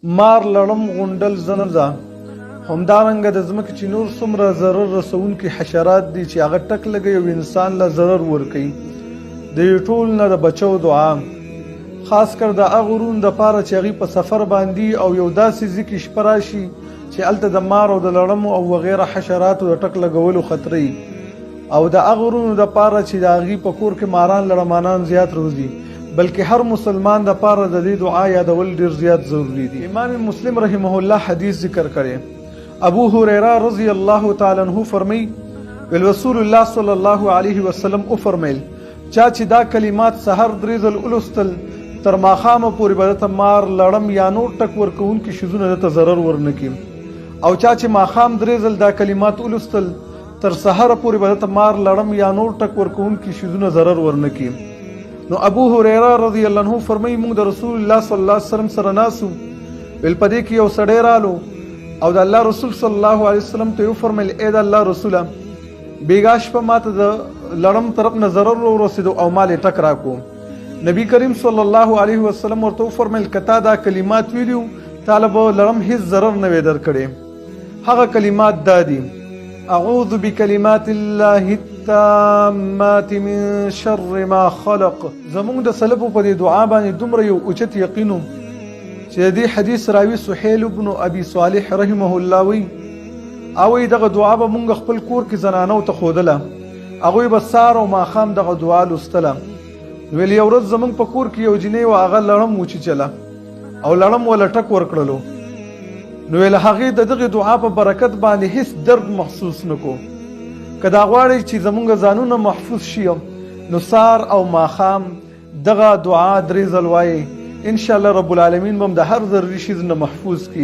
مار لړم غونډل زنه ده. همدارنګه د ځمکې چې نور څومره ضرر رسونکي حشرات دي چې هغه ټک لګوي او انسان له ضرر ورکوي، د دې ټول نه د بچو دعا، خاص کر د هغو ورونو دپاره چې هغوی په سفر باندې او یو داسې ځای کې شپه راشي چې هلته د مار او د لړمو او وغیره حشراتو د ټک لګولو خطره وي، او د هغو ورونو دپاره چې د هغوی په کور کې ماران لړمانان زیات روزي، بلکې هر مسلمان دپاره د دې دعا یادول ډیر زیات ضروری دي. امام مسلم رحمه الله حدیث ذکر کړي. ابو هريره رضی الله تعالی عنہ فرمای رسول الله صلی الله علیه وسلم او فرمایل چا چې دا کلمات سحر درې ځل ولوستل تر ماښامه پورې به دته مار لړم یا نور ټک ورکوونکي شیزونه دته ضرر ورنکي، او چا چې ماښام درې ځل دا کلمات ولوستل تر سحره پورې به دته مار لړم یا نور ټک ورکوونکي شیزونه ضرر ورنکي. نو ابو هريره رضی الله عنه فرمایي موږ د رسول الله صلی الله علیه وسلم سره ناسو، ویل په دې کې یو سړی رالو او د الله رسول صلی الله علیه وسلم ته وفرمایل ای د الله رسوله بیګا شپه ماته د لړم طرف نه ضرر ورسېدو او مال یې ټک راکو. نبی کریم صلی الله علیه وسلم ورته وفرمایل که تا دا کلمات ویلو تا له به لړم هیڅ ضرر نه وی درکړی. هغه کلمات دا دي: اعوذ بکلمات الله التامات من شر ما خلق. زمونږ د سلفو په دې دعا باندې دومره یو اوچت یقینو چې د دې حدیث راوي سهیل بن ابي صالح رحمه الله وی او دغه دعا به مونږ خپل کور کې زنانو ته ښودله، هغوی به سهار او ماښام دغه دعا لوستله. ویل یو ورځ زمونږ په کور کې یو جینۍ وه، هغه لړم وچیچله او لړم وله ټک ورکړلو. نو ویل هغې د دغې دعا په برکت باندې هیڅ درد محسوس نه کو. که دا غواړئ چې زمونږ ځانونه محفوظ شي نو سهار او ماښام دغه دعا 3 ځل وایئ، ان شاء الله رب العالمین به هم د هر ضروري شیز نه محفوظ کړي.